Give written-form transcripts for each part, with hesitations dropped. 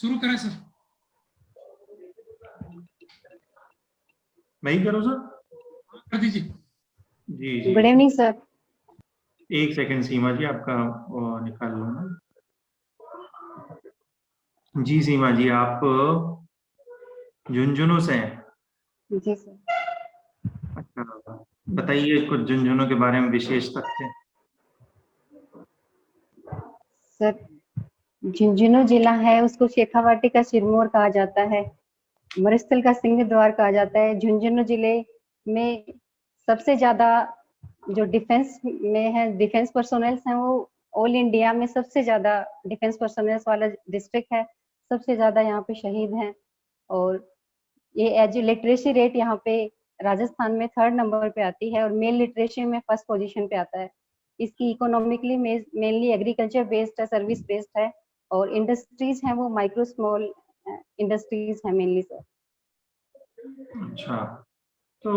शुरू करें सर? मैं ही करूँ सर? कर दीजिए। जी जी, गुड इवनिंग सर। एक सेकंड सीमा जी, आपका वो निकाल लो ना। जी सीमा जी, आप झुंझुनू से हैं? जी सर। अच्छा, बताइए कुछ झुंझुनू के बारे में विशेष तथ्य। सर, झुंझुनू जिला है, उसको शेखावाटी का सिरमौर कहा जाता है, मरुस्थल का सिंह द्वार कहा जाता है। झुंझुनू जिले में सबसे ज्यादा जो डिफेंस में है, डिफेंस पर्सोनल्स हैं, वो ऑल इंडिया में सबसे ज्यादा डिफेंस पर्सोनल्स वाला डिस्ट्रिक्ट है। सबसे ज्यादा यहाँ पे शहीद हैं। और ये एज लिटरेसी रेट यहाँ पे राजस्थान में 3rd नंबर पे आती है और मेल लिटरेसी में 1st पोजीशन पे आता है। इसकी इकोनॉमिकली मेनली एग्रीकल्चर बेस्ड है, सर्विस बेस्ड है, और इंडस्ट्रीज हैं वो माइक्रो स्मॉल इंडस्ट्रीज है मेनली सर। अच्छा, तो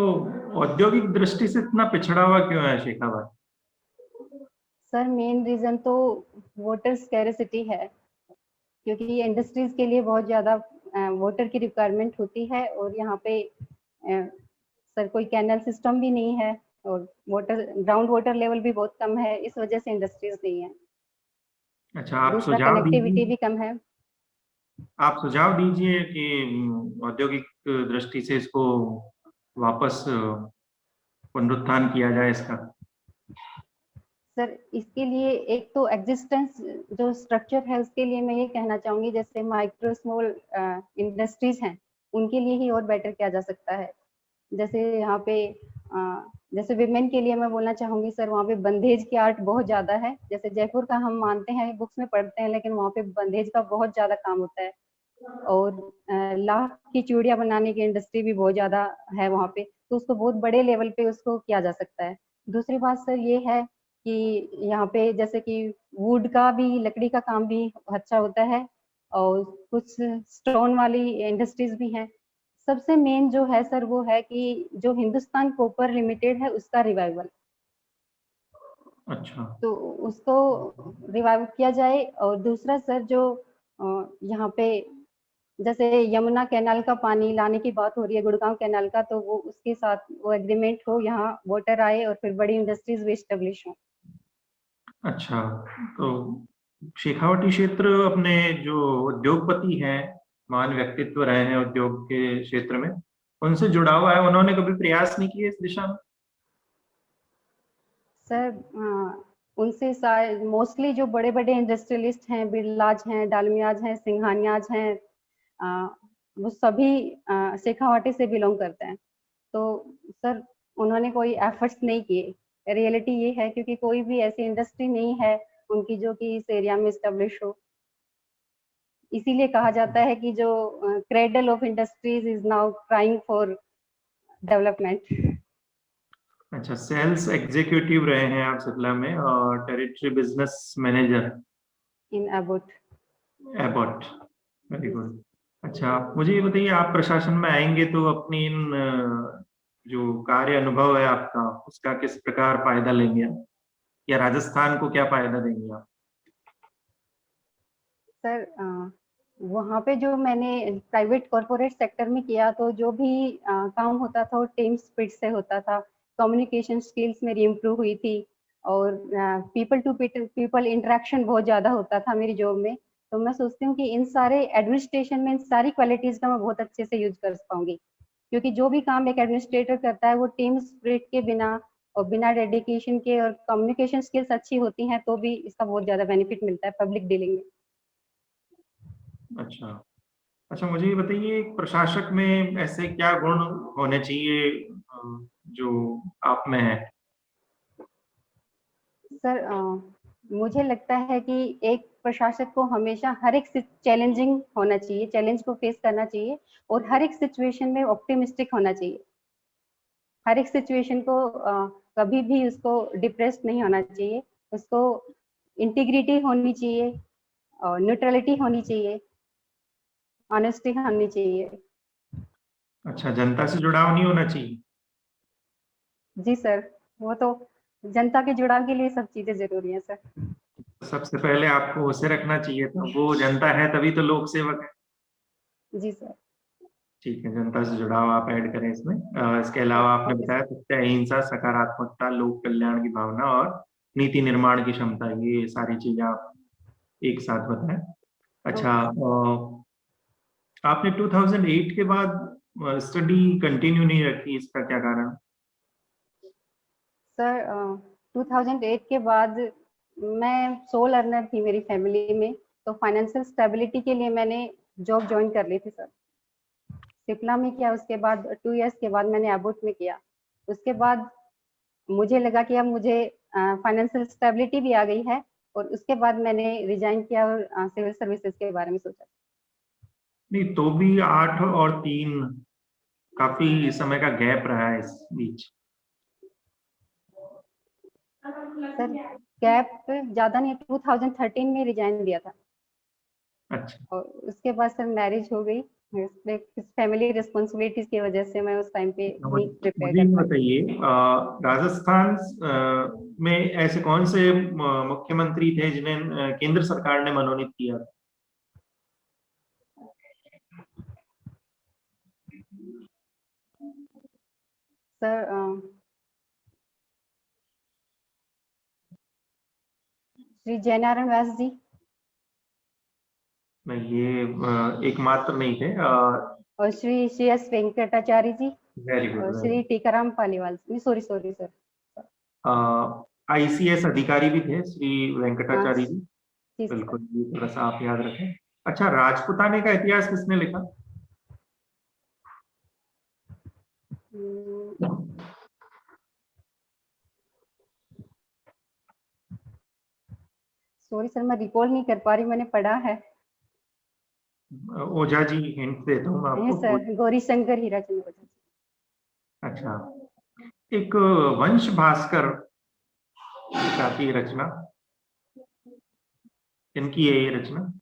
औद्योगिक दृष्टि से इतना पिछड़ा हुआ क्यों है शेखावाटी? सर मेन रीजन तो वाटर स्कैरिसिटी है, क्योंकि ये इंडस्ट्रीज के लिए बहुत ज्यादा वाटर की रिक्वायरमेंट होती है, और यहाँ पे सर कोई कैनल सिस्टम भी नहीं है, और वाटर ग्राउंड वाटर लेवल भी बहुत कम है, इस वजह से इंडस्ट्रीज नहीं है। अच्छा, आप दूसरा सुझाव कनेक्टिविटी दीजिए, भी कम है। आप सुझाव दीजिए कि औद्योगिक दृष्टि से इसको वापस पुनरुत्थान किया जाए इसका। सर इसके लिए एक तो एग्जिस्टेंस जो स्ट्रक्चर है उसके लिए मैं ये कहना चाहूंगी, जैसे माइक्रो स्मॉल इंडस्ट्रीज हैं उनके लिए ही और बेटर किया जा सकता है। जैसे यहाँ पे जैसे विमेन के लिए मैं बोलना चाहूंगी सर, वहाँ पे बंधेज की आर्ट बहुत ज्यादा है। जैसे जयपुर का हम मानते हैं, बुक्स में पढ़ते हैं, लेकिन वहाँ पे बंधेज का बहुत ज्यादा काम होता है। और लाख की चूड़ियां बनाने की इंडस्ट्री भी बहुत ज्यादा है वहाँ पे, तो उसको बहुत बड़े लेवल पे उसको किया जा सकता है। दूसरी बात सर ये है कि यहाँ पे जैसे कि वुड का भी, लकड़ी का काम भी अच्छा होता है, और कुछ स्टोन वाली इंडस्ट्रीज भी हैं। सबसे मेन जो है सर वो है कि जो हिंदुस्तान कॉपर लिमिटेड है उसका रिवाइवल, अच्छा, तो उसको रिवाइव किया जाए। और दूसरा सर जो यहाँ पे जैसे यमुना कैनाल का पानी लाने की बात हो रही है, गुड़गांव कैनाल का, तो वो उसके साथ वो एग्रीमेंट हो, यहाँ वाटर आए और फिर बड़ी इंडस्ट्रीज भी स्टेब्लिश हो। अच्छा, तो शेखावाटी क्षेत्र अपने जो उद्योगपति हैं, महान व्यक्तित्व रहे हैं उद्योग के क्षेत्र में, उनसे जुड़ा हुआ है, उन्होंने कभी प्रयास नहीं किए इस दिशा में? सर उनसे मोस्टली जो बड़े बड़े इंडस्ट्रियलिस्ट हैं, बिरलाज हैं, डालमियाज हैं, सिंघानियाज हैं, अ, वो सभी शेखावाटी से बिलोंग करते हैं। तो सर उन्होंने कोई एफर्ट्स नहीं किए। रियलिटी ये है क्योंकि कोई भी ऐसी इंडस्ट्री नहीं है उनकी जो कि इस एरिया में स्टेब्लिश हो। इसीलिए कहा जाता है कि जो cradle of industries is now trying for development. अच्छा, सेल्स एग्जीक्यूटिव रहे हैं आप शिमला में, और territory business manager in about. Abbott, very good. अच्छा, मुझे ये बताइए, आप प्रशासन में आएंगे तो अपनी इन जो कार्य अनुभव है आपका, उसका किस प्रकार फायदा लेंगे आप, या राजस्थान को क्या फायदा देंगे आप? सर वहाँ पे जो मैंने प्राइवेट कॉरपोरेट सेक्टर में किया, तो जो भी काम होता था वो टीम स्पिरिट से होता था। कम्युनिकेशन स्किल्स मेरी इम्प्रूव हुई थी, और पीपल टू पीपल इंटरेक्शन बहुत ज़्यादा होता था मेरी जॉब में। तो मैं सोचती हूँ कि इन सारे एडमिनिस्ट्रेशन में इन सारी क्वालिटीज़ का मैं बहुत अच्छे से यूज कर पाऊंगी, क्योंकि जो भी काम एक एडमिनिस्ट्रेटर करता है वो टीम स्पिरिट के बिना और बिना डेडिकेशन के, और कम्युनिकेशन स्किल्स अच्छी होती हैं तो भी इसका बहुत ज़्यादा बेनिफिट मिलता है पब्लिक डीलिंग में। अच्छा, अच्छा, मुझे ये बताइए, एक प्रशासक में ऐसे क्या गुण होने चाहिए जो आप में है? सर मुझे लगता है कि एक प्रशासक को हमेशा हर एक चैलेंजिंग होना चाहिए, चैलेंज को फेस करना चाहिए, और हर एक सिचुएशन में ऑप्टिमिस्टिक होना चाहिए। हर एक सिचुएशन को कभी भी उसको डिप्रेस्ड नहीं होना चाहिए। उसको इंटीग्रिटी होनी चाहिए, और न्यूट्रलिटी होनी चाहिए, ऑनेस्टी होनी चाहिए। अच्छा, जनता से जुड़ाव नहीं होना चाहिए? जी सर, वो तो जनता के जुड़ाव के लिए सब चीजें जरूरी है सर। सबसे पहले आपको उसे रखना चाहिए था, वो जनता है तभी तो लोक सेवक है। जी सर। ठीक है, जनता से जुड़ाव आप ऐड करें इसमें। इसके अलावा आपने ओके बताया सत्य, अहिंसा, सकारात्मकता, लोक कल्याण की भावना और नीति निर्माण की क्षमता, ये सारी चीजें आप एक साथ बताएं। अच्छा, ओके आपने 2008 के बाद स्टडी कंटिन्यू नहीं रखी, इसका क्या कारण? सर 2008 के बाद मैं सोल अर्नर थी मेरी फैमिली में, तो फाइनेंशियल स्टेबिलिटी के लिए मैंने जॉब ज्वाइन कर ली थी सर। सिप्ला में किया, उसके बाद 2 इयर्स के बाद मैंने अबोट में किया। उसके बाद मुझे लगा कि अब मुझे फाइनेंशियल स्टेबिलिटी भी आ गई है, और उसके बाद मैंने रिजाइन किया और सिविल सर्विसेज के बारे में सोचा। नहीं तो भी 8 और 3 काफी समय का गैप रहा है इस बीच। सर गैप ज्यादा नहीं, 2013 में रिजाइन दिया था, अच्छा, और उसके बाद सर मैरिज हो गई। फैमिली रिस्पॉन्सिबिलिटीज की वजह से मैं उस टाइम पे तो नहीं प्रिपेयर मुझे कर ये पाई। बताइए, राजस्थान में ऐसे कौन से मुख्यमंत्री थे जिन्हें केंद्र सरकार ने मनोनीत किया? सर श्री जयनारायण व्यास जी, नहीं, ये एकमात्र नहीं थे। और Shri S Venkatacharya ji, very good, और very Shri Tikaram Paliwal ji. Sorry sorry sir. ICS अधिकारी भी थे श्री हाँ वेंकटाचार्य जी। जी सर। बिल्कुल, ये थोड़ा सा आप याद रखें। अच्छा, राजपुताने का इतिहास किसने लिखा? सॉरी सर, मैं रिकॉल नहीं कर पा रही, मैंने पढ़ा है। ओझा जी, हिंट देता हूँ मैं नहीं आपको। सर, गौरी शंकर हीराचंद्र ओझा जी। अच्छा, एक वंश भास्कर काफी रचना, इनकी है ये रचना।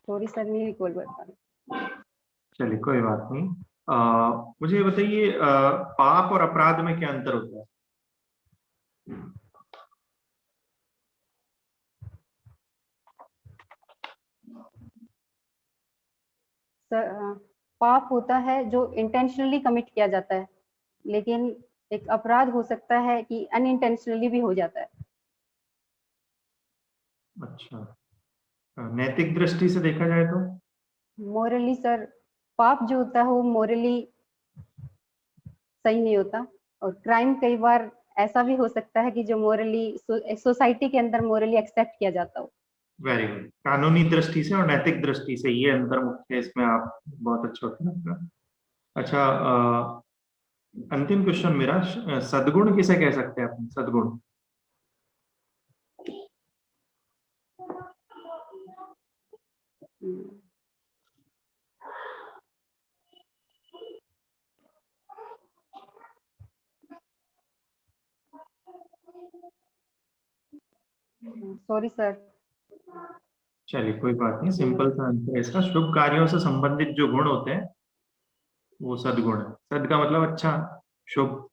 सॉरी सर, नहीं रिकॉल कर पा रही। चलिए, कोई बात नहीं। मुझे ये बताइए, पाप और अपराध में क्या अंतर होता है? सर पाप होता है जो इंटेंशनली कमिट किया जाता है, लेकिन एक अपराध हो सकता है कि अनइंटेंशनली भी हो जाता है। अच्छा, नैतिक दृष्टि से देखा जाए तो? मोरली सर, पाप जो होता है वो मोरली सही नहीं होता, और क्राइम कई बार ऐसा भी हो सकता है कि जो मोरली सोसाइटी के अंदर मोरली एक्सेप्ट किया जाता हो। वेरी गुड, कानूनी दृष्टि से और नैतिक दृष्टि से ये अंतर मुख्य है, इसमें आप बहुत अच्छा उत्तर दिया। अच्छा, अंतिम क्वेश्चन मेरा, सद्गुण किसे कह सकते हैं अपन, सद्गुण? Sorry sir. चलिए, कोई बात नहीं, सिंपल सा आंसर है इसका। शुभ कार्यों से संबंधित जो गुण होते हैं वो सद्गुण है। सद का मतलब अच्छा, शुभ,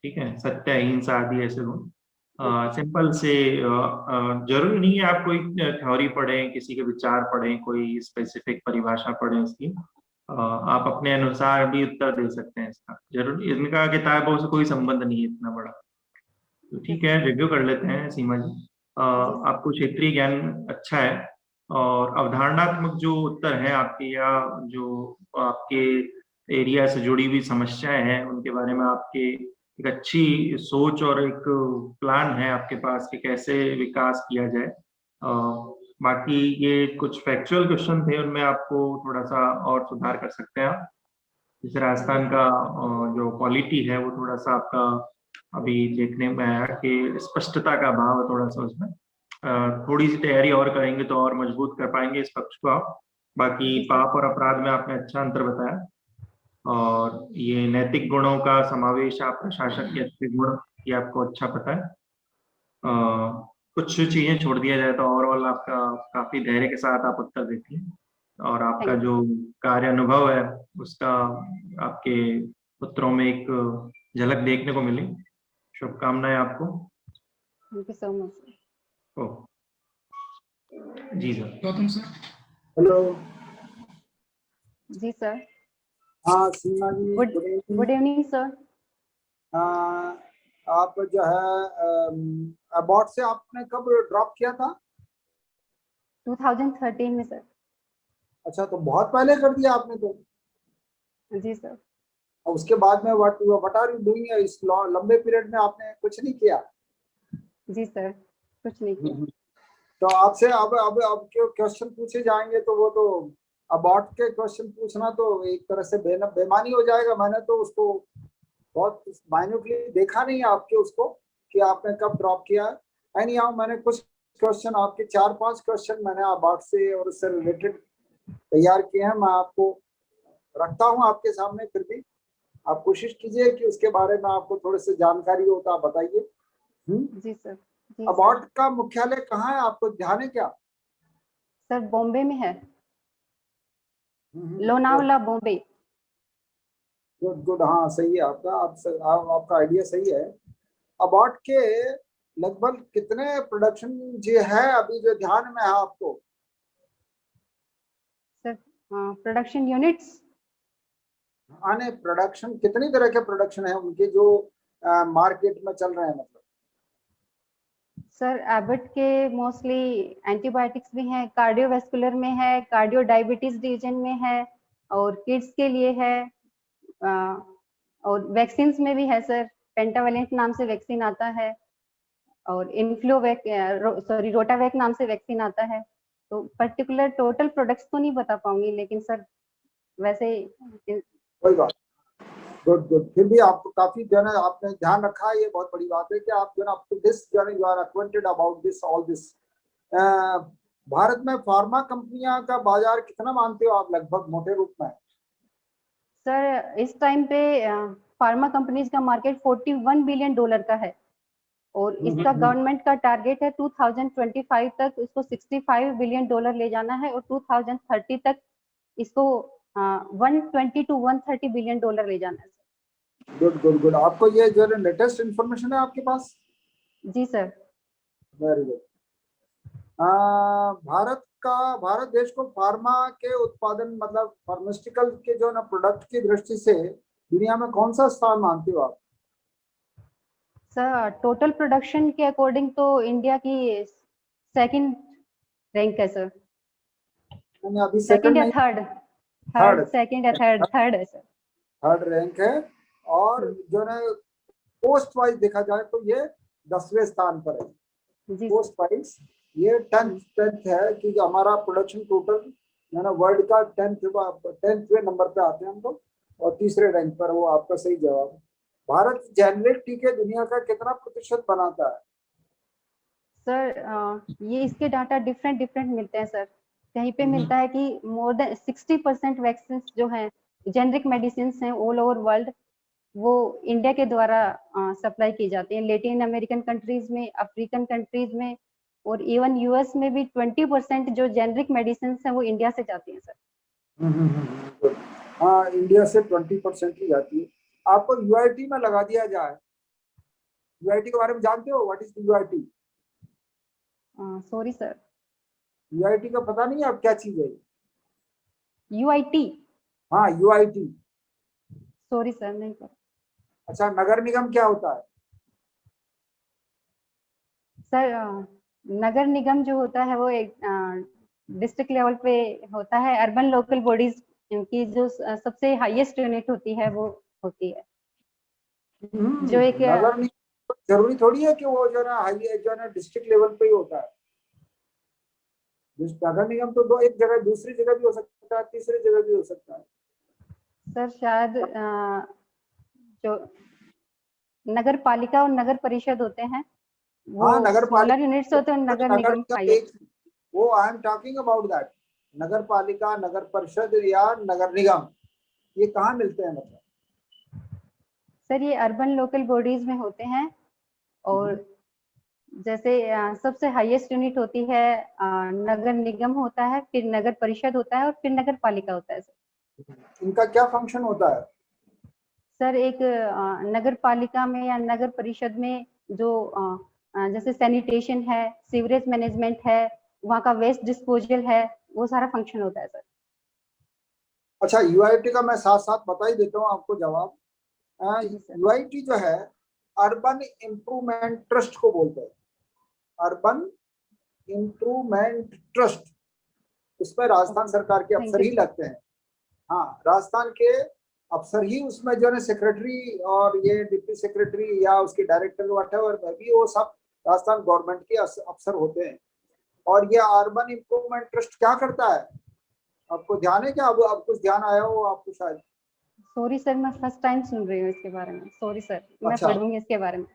ठीक है, सत्य, अहिंसा आदि ऐसे गुण। ओके सिंपल से जरूरी नहीं है आप कोई थ्योरी पढ़ें, किसी के विचार पढ़ें, कोई स्पेसिफिक परिभाषा पढ़ें इसकी। आप अपने अनुसार भी उत्तर दे सकते हैं इसका, जरूर इनका किताबों से कोई संबंध नहीं है इतना बड़ा। तो ठीक है, रिव्यू कर लेते हैं सीमा जी। जी सर। आपको क्षेत्रीय ज्ञान अच्छा है, और अवधारणात्मक जो उत्तर हैं आपके, या जो आपके एरिया से जुड़ी हुई समस्याएं हैं उनके बारे में आपके एक अच्छी सोच और एक प्लान है आपके पास कि कैसे विकास किया जाए। बाकी ये कुछ फैक्चुअल क्वेश्चन थे, उनमें आपको थोड़ा सा और सुधार कर सकते हैं आप। जैसे जी राजस्थान सर। का जो पॉलिटी है वो थोड़ा सा आपका अभी देखने में आया कि स्पष्टता का अभाव है थोड़ा सा उसमें। थोड़ी सी तैयारी और करेंगे तो और मजबूत कर पाएंगे इस पक्ष को आप। बाकी जी सर। पाप और अपराध में आपने अच्छा अंतर बताया, और ये नैतिक गुणों का समावेश, आप प्रशासक के अच्छे गुण, ये आपको अच्छा पता है। कुछ चीजें छोड़ दिया जाए तो ओवरऑल आपका काफी धैर्य के साथ आप उत्तर देती हैं, और आपका थैंक यू जो सर। कार्य अनुभव है उसका आपके उत्तरों में एक झलक देखने को मिली। शुभकामनाएं आपको। Thank you so much. ओ जी सर। गौतम सर। हेलो। जी सर। हाँ Seema ji, good good evening. Good evening sir. आप जो है अबॉट से आपने कब ड्रॉप किया था? 2013 में सर। अच्छा, तो बहुत पहले कर दिया आपने तो। जी सर। और उसके बाद में व्हाट आर यू डूइंग इस लंबे पीरियड में आपने कुछ नहीं किया? जी सर, कुछ नहीं किया। तो आपसे अब क्वेश्चन पूछे जाएंगे तो वो तो अबॉट के क्वेश्चन पूछना तो एक तरह से बेमानी हो जाएगा। मैंने तो उसको बहुत माइन्यूटली देखा नहीं है आपके उसको कि आपने कब ड्रॉप किया है। एनी हाउ, मैंने कुछ क्वेश्चन आपके 4-5 क्वेश्चन मैंने अबाउट से और उससे रिलेटेड तैयार किए हैं। मैं आपको रखता हूं आपके सामने, फिर भी आप कोशिश कीजिए कि उसके बारे में आपको थोड़े से जानकारी हो तो आप बताइए। जी सर। जी अबॉट सर। का मुख्यालय कहाँ है, आपको ध्यान है क्या? सर बॉम्बे में है, लोनावला बॉम्बे। गुड गुड, हाँ सही है आपका। आपका आइडिया सही है। अबॉट के लगभग कितने प्रोडक्शन जो है अभी जो ध्यान में है आपको? Sir production units. आने प्रोडक्शन कितनी तरह के प्रोडक्शन है उनके जो मार्केट में चल रहे हैं, मतलब? सर एबट के मोस्टली एंटीबायोटिक्स भी हैं, कार्डियोवैस्कुलर में है, कार्डियो डायबिटीज डिवीजन में है, और किड्स के लिए है, और वैक्सीन में भी है सर। पेंटावेलेंट नाम से वैक्सीन आता है, और इन्फ्लोवैक रोटावैक नाम से वैक्सीन आता है। तो पर्टिकुलर टोटल प्रोडक्ट्स तो नहीं बता पाऊंगी, लेकिन सर वैसे। कोई बात। गुड गुड, फिर भी आपको काफी जो है आपने ध्यान रखा है, ये बहुत बड़ी बात है कि आप जो है अप टू दिस जो है you are acquainted about this all this. भारत में फार्मा कंपनियां का बाजार कितना मानते हो आप, लगभग मोटे रूप में? सर इस टाइम पे फार्मा कंपनीज का मार्केट $41 बिलियन का है, और इसका गवर्नमेंट का टारगेट है 2025 तक इसको $65 बिलियन ले जाना है, और 2030 तक इसको 120 to 130 बिलियन ले जाना है। गुड गुड गुड, आपको ये जो लेटेस्ट इंफॉर्मेशन है आपके पास? जी सर। Very good. भारत देश को फार्मा के उत्पादन मतलब फार्मास्यूटिकल के जो ना प्रोडक्ट की दृष्टि से दुनिया में कौन सा स्थान मानते हो आप? सर टोटल प्रोडक्शन के अकॉर्डिंग तो इंडिया की सेकंड रैंक है सर। अभी सेकंड सेकंड या नहीं, थर्ड सेकंड या थर्ड है सर। थर्ड रैंक है। और जो ना पोस्ट वाइज देखा जाए तो ये 10वें स्थान पर है। जी पोस्ट वाइज ये 10th है कि जो हमारा प्रोडक्शन टोटल ना वर्ल्ड का 10th नंबर पे आते हैं हम लोग, और तीसरे रैंक पर। वो आपका सही जवाब है। भारत जेनरिक टीके दुनिया का कितना प्रतिशत बनाता है? सर ये इसके डाटा डिफरेंट डिफरेंट मिलते हैं सर। कहीं पे मिलता है कि मोर देन 60% वैक्सीन जो हैं, जेनरिक मेडिसिन हैं ऑल ओवर वर्ल्ड, वो इंडिया के द्वारा सप्लाई की जाती है। लेटिन अमेरिकन कंट्रीज में, अफ्रीकन कंट्रीज में, और इवन यूएस में भी 20% जो जेनरिक मेडिसिन हैं वो इंडिया से जाती हैं सर। हाँ, इंडिया से 20% ही जाती है। आपको यूआईटी में लगा दिया जाए, यूआईटी के बारे में जानते हो? What is UIT? Sorry sir. UIT का पता नहीं है आप क्या चीज है? यूआईटी? हाँ यूआईटी। सॉरी सर, नहीं सर। अच्छा, नगर निगम क्या होता है? सर नगर निगम जो होता है वो एक डिस्ट्रिक्ट लेवल पे होता है। अर्बन लोकल बॉडीज की जो सबसे हाईएस्ट यूनिट होती है वो होती है, जो एक नगर निगम जरूरी थोड़ी है कि वो जो ना हाई जो ना डिस्ट्रिक्ट लेवल पे ही होता है। नगर निगम तो दो, एक जगह दूसरी जगह भी हो सकता है, तीसरी जगह भी हो सकता है। सर शायद जो नगर पालिका और नगर परिषद होते हैं वो हाँ, नगर स्मॉलर यूनिट्स होते हैं, नगर निगम हाईएस्ट। वो I am talking about that. नगर पालिका, नगर परिषद या नगर निगम, ये कहाँ मिलते हैं मतलब? सर ये अर्बन लोकल बॉडीज में होते हैं, और जैसे सबसे हाईएस्ट यूनिट होती है नगर निगम होता है, फिर नगर परिषद होता है, और फिर नगर पालिका होता है सर। इनका क्या फंक्शन होता है? सर एक नगर पालिका में या नगर परिषद में जो जैसे सैनिटेशन है, सीवरेज मैनेजमेंट है, वहाँ का वेस्ट डिस्पोजल है, वो सारा फंक्शन होता है सर। अच्छा, यूआईटी का मैं साथ साथ बता ही देता हूँ आपको जवाब। जी सर। यूआईटी जो है अर्बन इम्प्रूवमेंट ट्रस्ट को बोलते हैं, अर्बन इम्प्रूवमेंट ट्रस्ट। उसमें राजस्थान सरकार के थैंक अफसर यू ही सर। लगते हैं। हाँ, राजस्थान के अफसर ही उसमें जो है सेक्रेटरी और ये डिप्टी सेक्रेटरी या उसके डायरेक्टर व्हाटएवर में भी वो सब राजस्थान गवर्नमेंट के अफसर होते हैं। और ये अर्बन इम्प्रूवमेंट ट्रस्ट क्या करता है, आपको ध्यान है क्या? अब कुछ ध्यान आया हो आपको शायद। सॉरी सर, मैं फर्स्ट टाइम सुन रही हूँ इसके बारे में, सॉरी सर, मैं अच्छा, पढ़ूंगी इसके बारे में।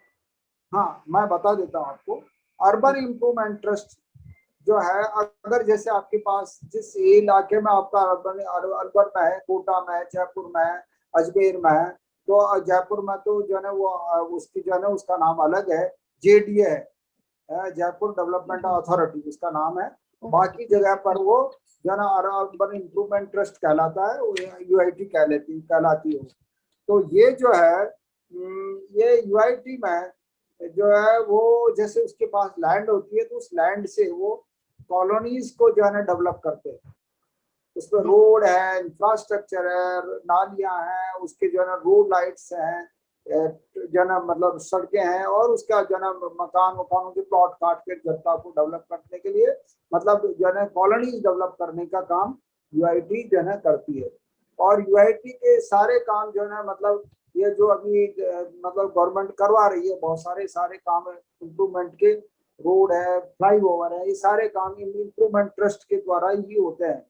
हाँ मैं बता देता हूँ आपको। अर्बन इम्प्रूवमेंट ट्रस्ट जो है, अगर जैसे आपके पास जिस इलाके में आपका अर्बन अर्बन में है, कोटा में है, जयपुर में है, अजमेर में है, तो जयपुर में तो जो है ना वो उसकी जो है ना उसका नाम अलग है, जेडीए है, जयपुर डेवलपमेंट अथॉरिटी उसका नाम है। बाकी जगह पर वो जो है ना अर्बन इम्प्रूवमेंट ट्रस्ट कहलाता है, यूआईटी कहलाती है। तो ये जो है ये यूआईटी में जो है वो जैसे उसके पास लैंड होती है तो उस लैंड से वो कॉलोनीज को जो है ना डेवलप करते हैं। उसमें रोड है, इंफ्रास्ट्रक्चर है, नालियां हैं, उसके जो है ना रोड लाइट्स हैं, जो है ना मतलब सड़कें हैं, और उसका जो है ना मकानों के प्लॉट काट के जनता को डेवलप करने के लिए, मतलब जो है ना कॉलोनीज डेवलप करने का काम यूआईटी जो है ना करती है। और यूआईटी के सारे काम जो है ना मतलब ये जो अभी मतलब गवर्नमेंट करवा रही है, बहुत सारे काम इम्प्रूवमेंट के, रोड है, फ्लाईओवर है, ये सारे काम इम्प्रूवमेंट ट्रस्ट के द्वारा ही होते हैं,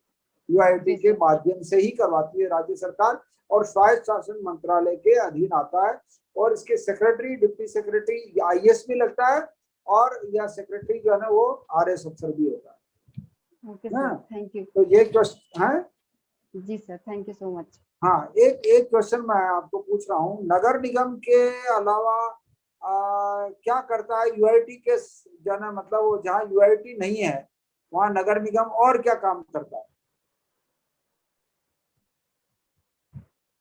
यूआईटी के माध्यम से ही करवाती है राज्य सरकार, और स्वायत्त शासन मंत्रालय के अधीन आता है। और इसके सेक्रेटरी, डिप्टी सेक्रेटरी आईएएस भी लगता है, और या सेक्रेटरी जो है ना वो आरएस अफसर भी होता है। Okay sir, thank you. तो ये क्वेश्चन है। जी sir, thank you so much. हाँ, एक क्वेश्चन मैं आपको पूछ रहा हूँ, नगर निगम के अलावा क्या करता है यूआईटी के जो है ना मतलब वो जहाँ यूआईटी नहीं है वहाँ नगर निगम और क्या काम करता है?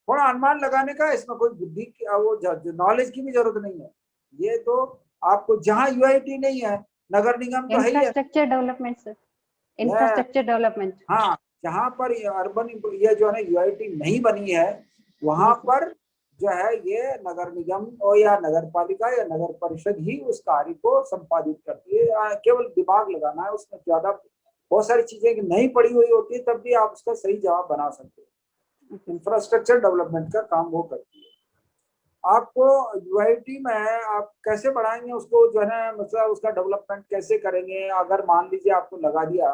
थोड़ा अनुमान लगाने का, इसमें कोई बुद्धि की वो नॉलेज की भी जरूरत नहीं है। ये तो आपको जहाँ यूआईटी नहीं है, नगर निगम तो है ही है। Infrastructure development sir, infrastructure development. हाँ, जहाँ पर अर्बन ये जो है ना यूआईटी नहीं बनी है वहां पर जो है ये नगर निगम और या नगर पालिका या नगर परिषद ही उस कार्य को संपादित करती है। केवल दिमाग लगाना है, उसमें ज्यादा बहुत सारी चीजें नहीं पड़ी हुई होती है, तब भी आप उसका सही जवाब बना सकते हैं। इंफ्रास्ट्रक्चर डेवलपमेंट का काम वो करती है। आपको यूआईटी में आप कैसे बढ़ाएंगे उसको जो है ना मतलब उसका डेवलपमेंट कैसे करेंगे? अगर मान लीजिए आपको लगा दिया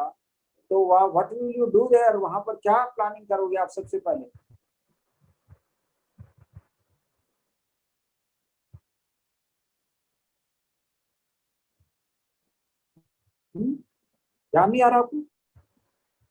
तो वहाँ what will you do their, वहां पर क्या प्लानिंग करोगे आप सबसे पहले? ध्यान नहीं आ रहा आपको?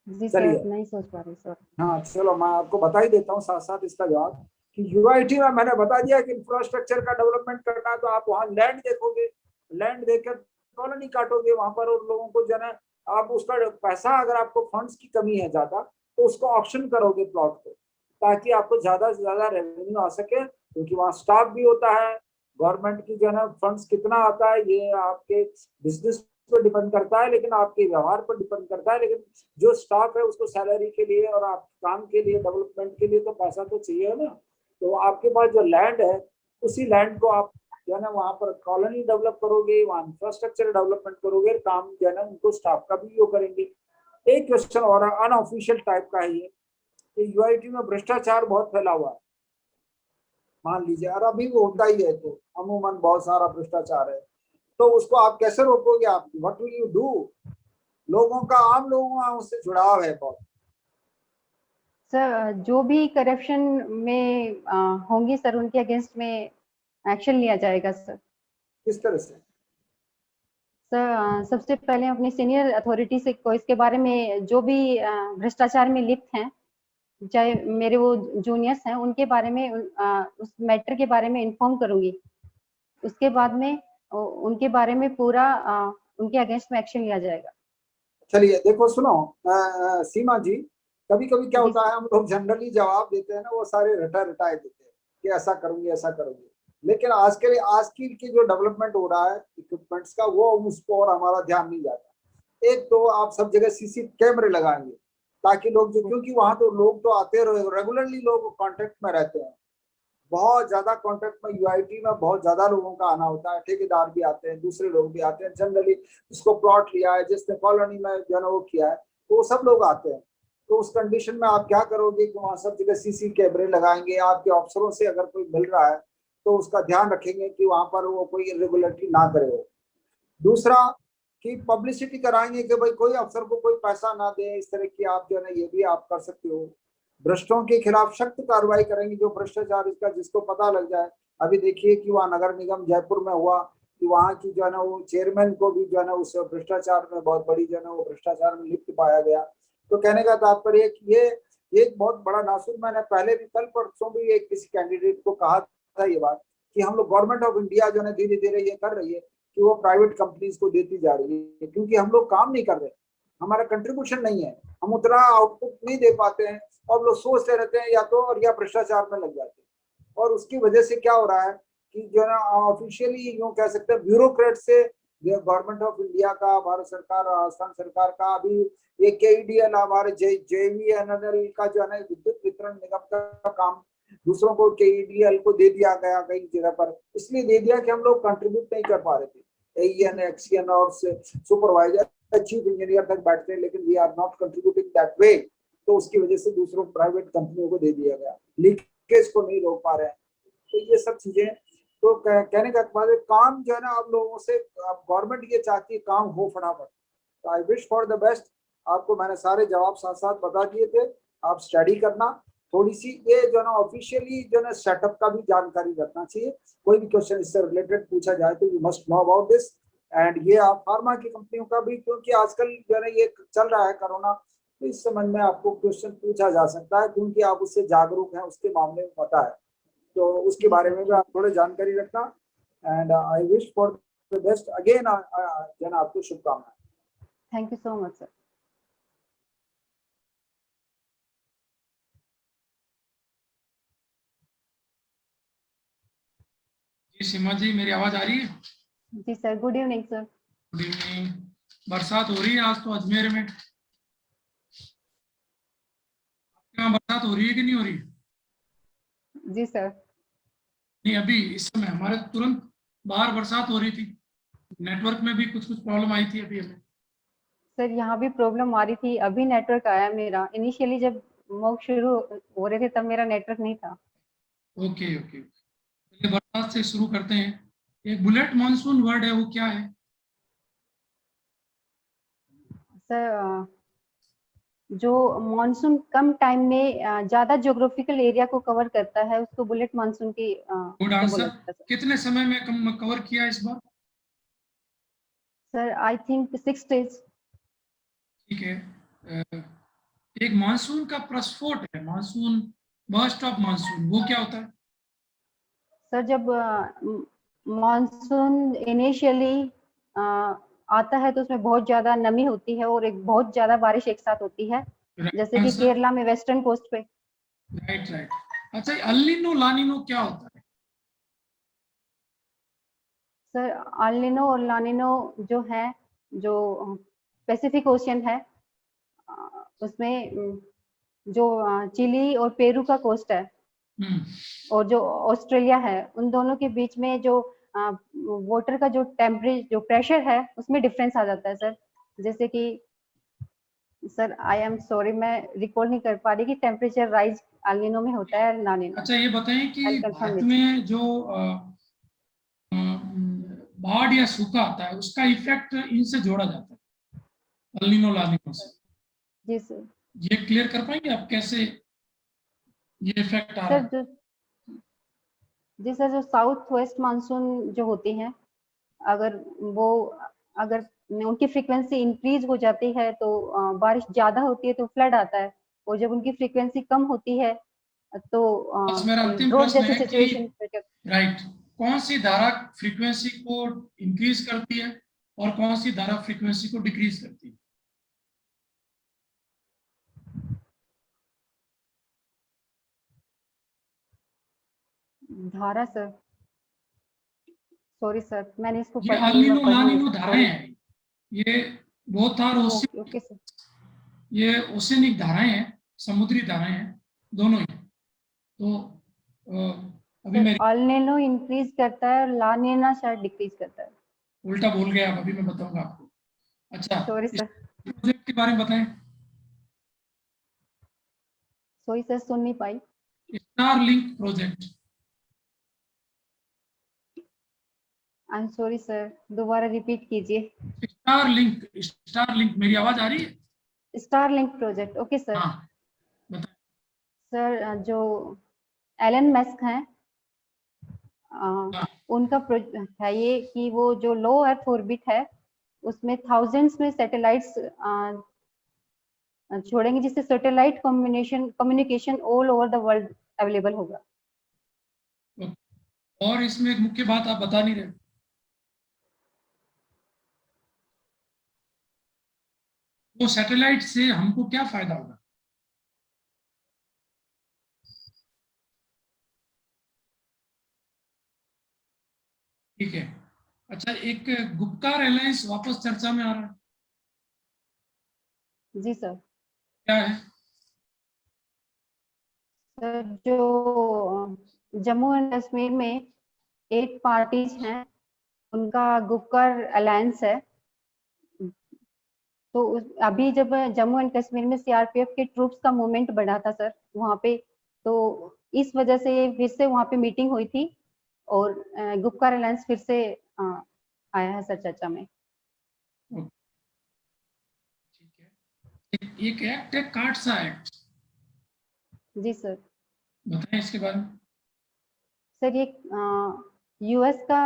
जी सर, चलिए, नहीं सोच पा रही सर। हाँ चलो मैं आपको बता ही देता हूँ साथ साथ इसका जवाब कि यूआईटी में मैंने बता दिया कि इंफ्रास्ट्रक्चर का डेवलपमेंट करना है, तो आप वहाँ लैंड देखोगे, लैंड देखकर कॉलोनी काटोगे वहां पर, और लोगों को जो है आप उसका पैसा, अगर आपको फंड्स की कमी है ज्यादा तो उसको ऑप्शन करोगे प्लॉट को, ताकि आपको ज्यादा से ज्यादा रेवेन्यू आ सके, क्योंकि वहाँ स्टाफ भी होता है। गवर्नमेंट की जो है ना फंड्स कितना आता है ये आपके बिजनेस पर डिपेंड करता है, लेकिन आपके व्यवहार पर डिपेंड करता है। लेकिन जो स्टाफ है उसको सैलरी के लिए और आप काम के लिए, डेवलपमेंट के लिए तो पैसा तो चाहिए ना। तो आपके पास जो लैंड है उसी लैंड को आप जो है ना वहां पर कॉलोनी डेवलप करोगे, वहाँ इंफ्रास्ट्रक्चर डेवलपमेंट करोगे, काम जो है ना उनको स्टाफ का भी वो करेंगे। एक क्वेश्चन और अनऑफिशियल टाइप का है ये, कि यूआईटी में भ्रष्टाचार बहुत फैला हुआ है मान लीजिए, और अभी वो होता ही है, तो अमूमन बहुत सारा भ्रष्टाचार है, तो उसको आप कैसे रोकोगे? आप व्हाट विल यू डू? लोगों का, आम लोगों का उससे जुड़ाव है बहुत। सर जो भी करप्शन में होंगी सर, उनके अगेंस्ट में एक्शन लिया जाएगा सर। किस तरह से? सर सबसे पहले अपने सीनियर अथॉरिटी से को इसके बारे में जो भी भ्रष्टाचार में लिप्त हैं, चाहे मेरे वो जूनियर्स हैं, उनके बारे में उस मैटर के बारे में इन्फॉर्म करूंगी। उसके बाद में उनके बारे में पूरा उनके अगेंस्ट में एक्शन लिया जाएगा। चलिए देखो सुनो, सीमा जी, कभी कभी क्या जी होता सर। है हम लोग जनरली जवाब देते हैं ना वो सारे रटा रटाए देते हैं, कि ऐसा करूंगी ऐसा करूंगी, लेकिन आज की जो डेवलपमेंट हो रहा है इक्विपमेंट्स का, वो उसको और हमारा ध्यान नहीं जाता। एक तो आप सब जगह सीसी कैमरे लगाएंगे ताकि लोग जो, क्योंकि वहां तो लोग तो आते रेगुलरली, लोग कांटेक्ट में रहते हैं, बहुत ज्यादा कांटेक्ट में, यूआईटी में बहुत ज्यादा लोगों का आना होता है, ठेकेदार भी आते हैं, दूसरे लोग भी आते हैं, जनरली जिसको प्लॉट लिया है, जिसने कॉलोनी में जो है वो किया है, तो वो सब लोग आते हैं। तो उस कंडीशन में आप क्या करोगे कि वहां सब जगह सीसी कैमरे लगाएंगे, आपके अफसरों से अगर कोई मिल रहा है तो उसका ध्यान रखेंगे कि वहां पर वो कोई इरेगुलरिटी ना करे। दूसरा कि पब्लिसिटी कराएंगे कि भाई कोई अफसर को कोई पैसा ना दे, इस तरह की आप जो है ये भी आप कर सकते हो। भ्रष्टों के खिलाफ सख्त कार्रवाई करेंगे, जो भ्रष्टाचार इसका जिसको पता लग जाए। अभी देखिए कि वहाँ नगर निगम जयपुर में हुआ कि वहाँ की जो है ना वो चेयरमैन को भी जो है ना उस भ्रष्टाचार में बहुत बड़ी जो है ना वो भ्रष्टाचार में लिप्त पाया गया। तो कहने का तात्पर्य ये एक बहुत बड़ा नासूर, मैंने पहले भी कल परसों भी एक किसी कैंडिडेट को कहा था ये बात कि हम लोग गवर्नमेंट ऑफ इंडिया जो है धीरे धीरे ये कर रही है कि वो प्राइवेट कंपनीज को देती जा रही है, क्योंकि हम लोग काम नहीं कर रहे, हमारा कंट्रीब्यूशन नहीं है, हम उतना आउटपुट नहीं दे पाते हैं, और लोग सोचते रहते हैं या तो और या भ्रष्टाचार में लग जाते हैं। और उसकी वजह से क्या हो रहा है कि जो है ना ऑफिशियली यूं कह सकते हैं ब्यूरोक्रेट से गवर्नमेंट ऑफ इंडिया का, भारत सरकार, राजस्थान सरकार का, अभी ये केईडीएल हमारे जेवीएनएल का जो है ना विद्युत वितरण निगम का काम दूसरों को, केईडीएल को दे दिया गया कई जगह पर, इसलिए दे दिया कि हम लोग कंट्रीब्यूट नहीं कर पा रहे थे। एईएन, एक्सीएन और सुपरवाइजर, चीफ इंजीनियर तक बैठते हैं, लेकिन we are not contributing that way, तो उसकी वजह से दूसरों प्राइवेट कंपनियों को दे दिया गया, लीकेज को नहीं रोक पा रहे हैं। तो ये सब चीजें, तो कहने का बाद काम जो है ना आप लोगों से, गवर्नमेंट ये चाहती है काम हो फटाफट। तो आई विश फॉर द बेस्ट। आपको मैंने सारे जवाब साथ साथ बता दिए थे, आप स्टडी करना थोड़ी सी, ये जो है ना ऑफिशियली जो है ना सेटअप का भी जानकारी रखना चाहिए। कोई भी क्वेश्चन इससे रिलेटेड पूछा जाए तो you must know about this. And ये आप फार्मा की कंपनियों का भी, क्योंकि आजकल जो है ना ये चल रहा है कोरोना, तो इस संबंध में आपको क्वेश्चन पूछा जा सकता है, क्योंकि आप उससे जागरूक हैं, उसके मामले में पता है, तो उसके बारे में भी आप थोड़ी जानकारी रखना। And I wish for the best again, जन आपको शुभकामनाएं। Thank you so much sir. जी सीमा जी, मेरी आवाज आ रही है? जी sir, good evening sir. Good evening. बरसात हो रही है आज तो अजमेर में, यहाँ बरसात हो रही है कि नहीं हो रही है? जी सर। नहीं, अभी इस समय हमारे तुरंत बाहर बरसात हो रही थी, नेटवर्क में भी कुछ प्रॉब्लम आई थी अभी हमें। सर यहाँ भी प्रॉब्लम आ रही थी, अभी नेटवर्क आया मेरा। इनिशियली जब मॉक शुरू हो रहे थे तब मेरा नेटवर्क नहीं था। ओके ओके, चलिए बरसात से शुरू करते हैं। एक बुलेट मानसून वर्ड है, वो क्या है? सर जो मॉनसून कम टाइम में ज्यादा ज्योग्राफिकल एरिया को कवर करता है उसको बुलेट मानसून की गुड से आंसर। बोला जाता है। कितने समय में कवर किया इस बार? Sir I think 6 days। ठीक है। एक मानसून का प्रस्फोट है, मानसून, बर्स्ट ऑफ मानसून, वो क्या होता है? सर जब मॉनसून इनिशियली आता है तो उसमें बहुत ज्यादा नमी होती है और एक बहुत ज्यादा बारिश एक साथ होती है, जैसे कि केरला में वेस्टर्न कोस्ट पे। Right right. अच्छा, अल्निनो लानिनो क्या होता है? सर अल्निनो और लानिनो जो है, जो पैसिफिक ओशियन है, उसमें जो चिली और पेरू का कोस्ट है और जो ऑस्ट्रेलिया है, उन दोनों के बीच में जो वाटर का जो टेम्परेचर, जो प्रेशर है, उसमें डिफरेंस आ जाता है सर। जैसे कि सर आई एम सॉरी, मैं रिकॉल नहीं कर पा रही कि टेम्परेचर राइज अल्निनो में होता है लानिनो। अच्छा, ये बताएं कि I'll confirm भारत it. में जो बाढ़ या सूखा आता है उसका इफेक्ट इनसे जोड़ा जाता है, अल्निनो लानिनो से। जी सर। ये क्लियर कर पाएंगे आप कैसे ये इफेक्ट आ रहा सर है? जो जी सर, जो साउथ वेस्ट मानसून जो होती है, अगर वो अगर उनकी फ्रीक्वेंसी इंक्रीज हो जाती है तो बारिश ज्यादा होती है तो फ्लड आता है, और जब उनकी फ्रीक्वेंसी कम होती है तो बस मेरा अंतिम ड्रॉट प्रश्न जैसी है कि सिचुएशन। राइट, कौन सी धारा फ्रीक्वेंसी को इंक्रीज करती है और कौन सी धारा फ्रीक्वेंसी को डिक्रीज करती है? धारा सर, सॉरी सर, मैंने इसको ये पढ़ा अल नहीं, मैं नीनो ला पढ़ूंगी नीनो सर, धाराएं sorry। हैं, ये both are okay okay sir, ये ओशनिक धाराएं हैं, समुद्री धाराएं हैं, दोनों ही। तो अभी मैं अल नीनो इंक्रीज करता है और ला नीना शायद डिक्रीज करता है। उल्टा बोल गया, अभी मैं बताऊंगा आपको। अच्छा, सॉरी इस सर, प्रोजेक्ट के बारे में बताएं। सॉरी सर, सुन नहीं पाई। Starlink project. I am sorry sir, दोबारा रिपीट कीजिए। स्टारलिंक, मेरी आवाज आ रही है? Starlink project, okay sir. हाँ, बताएं। सर जो एलन मस्क हैं, उनका प्रोजेक्ट है ये कि वो जो लो अर्थ ऑर्बिट है उसमें थाउजेंड्स में सैटेलाइट्स छोड़ेंगे, जिससे satellite communication all over the world available होगा। और इसमें एक मुख्य बात आप बता नहीं रहे, वो सैटेलाइट से हमको क्या फायदा होगा? ठीक है। अच्छा, एक गुप्कार एलायंस वापस चर्चा में आ रहा है, जी सर। क्या है? सर जो जम्मू एंड कश्मीर में 8 पार्टीज हैं, उनका गुपकर अलायंस है। तो अभी जब जम्मू एंड कश्मीर में सीआरपीएफ के ट्रूप्स का मूवमेंट बढ़ा था सर वहाँ पे, तो इस वजह से फिर से वहाँ पे मीटिंग हुई थी और गुपकर अलायंस फिर से आया है सर चर्चा में। ठीक है। एक एक्ट है काटसा एक्ट, जी सर। बताएं इसके बारे में। सर ये यूएस का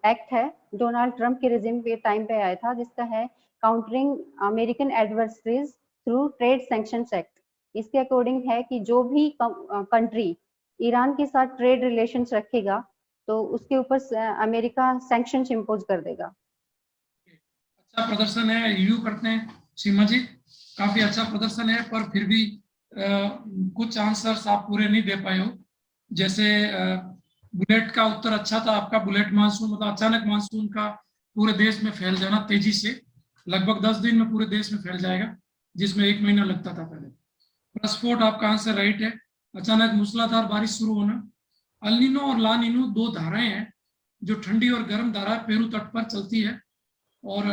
एक्ट है, डोनाल्ड ट्रंप के रिजिम के टाइम पे आया था, जिसका है countering American adversaries through trade sanctions act. इसके अकॉर्डिंग है कि जो भी कंट्री ईरान के साथ ट्रेड रिलेशंस रखेगा तो उसके ऊपर अमेरिका सैंक्शंस इम्पोज कर देगा। अच्छा प्रदर्शन है, रिव्यू करते हैं सीमा जी, काफी अच्छा प्रदर्शन है, पर फिर भी कुछ आंसर्स आप पूरे नहीं दे पाए हो। जैसे बुलेट का उत्तर अच्छा था आपका, बुलेट मानसून मतलब अचानक मानसून का पूरे देश में फैल जाना तेजी से, लगभग 10 दिन में पूरे देश में फैल जाएगा, जिसमें 1 महीना लगता था पहले। प्लस आपका आंसर राइट है, अचानक मूसलाधार बारिश शुरू होना। अल नीनो और ला नीनो दो धाराएं हैं जो ठंडी और गर्म धारा पेरू तट पर चलती है, और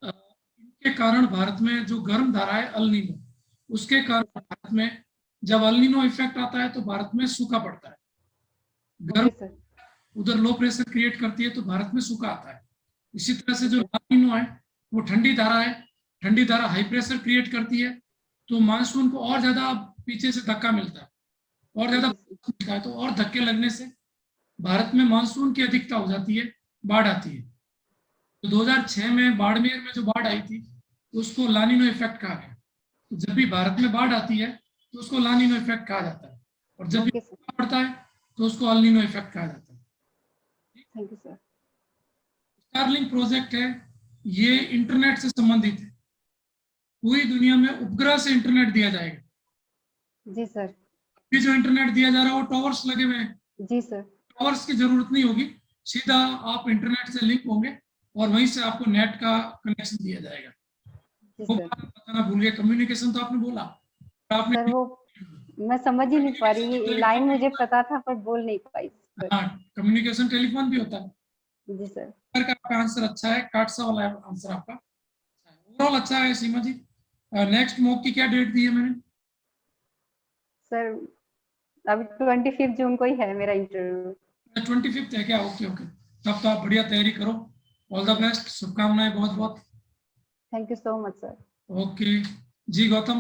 इनके कारण भारत में जो गर्म धारा है अल नीनो, उसके कारण भारत में जब अल नीनो इफेक्ट आता है तो भारत में सूखा पड़ता है। गर्म उधर लो प्रेशर क्रिएट करती है तो भारत में सूखा आता है। इसी तरह से जो ला नीनो है वो ठंडी धारा है, ठंडी धारा हाई प्रेशर क्रिएट करती है तो मानसून को और ज्यादा पीछे से धक्का मिलता है, और ज्यादा मिलता है, तो और धक्के लगने से भारत में मानसून की अधिकता हो जाती है, बाढ़ आती है। तो 2006 में बाड़मेर में जो बाढ़ आई थी तो उसको ला नीनो इफेक्ट कहा गया। तो जब भी भारत में बाढ़ आती है तो उसको ला नीनो इफेक्ट कहा जाता है, और जब भी सूखा पड़ता है तो उसको अल नीनो इफेक्ट कहा जाता है। Thank you sir. Starlink project है, ये इंटरनेट से संबंधित है, पूरी दुनिया में उपग्रह से इंटरनेट दिया जाएगा। जी सर। अभी जो इंटरनेट दिया जा रहा है वो टावर्स लगे हुए हैं। जी सर। टावर्स की जरूरत नहीं होगी, सीधा आप इंटरनेट से लिंक होंगे और वहीं से आपको नेट का कनेक्शन दिया जाएगा। वो बात बताना भूल गए, कम्युनिकेशन तो आपने बोला, आपने सर वो मैं समझ ही नहीं पा रही, ये लाइन मुझे पता था पर बोल नहीं पाई। हाँ, कम्युनिकेशन टेलीफोन भी होता है। जी सर। का आपका आंसर अच्छा है, काटसा वाला आंसर आपका ओवरऑल अच्छा है सीमा जी। नेक्स्ट मॉक की क्या डेट दी है मैंने? सर अभी 25 जून को ही है मेरा इंटरव्यू। 25 है क्या? ओके ओके, तब तो आप बढ़िया तैयारी करो। ऑल द बेस्ट, शुभकामनाएं बहुत बहुत। Thank you so much sir. Okay जी गौतम।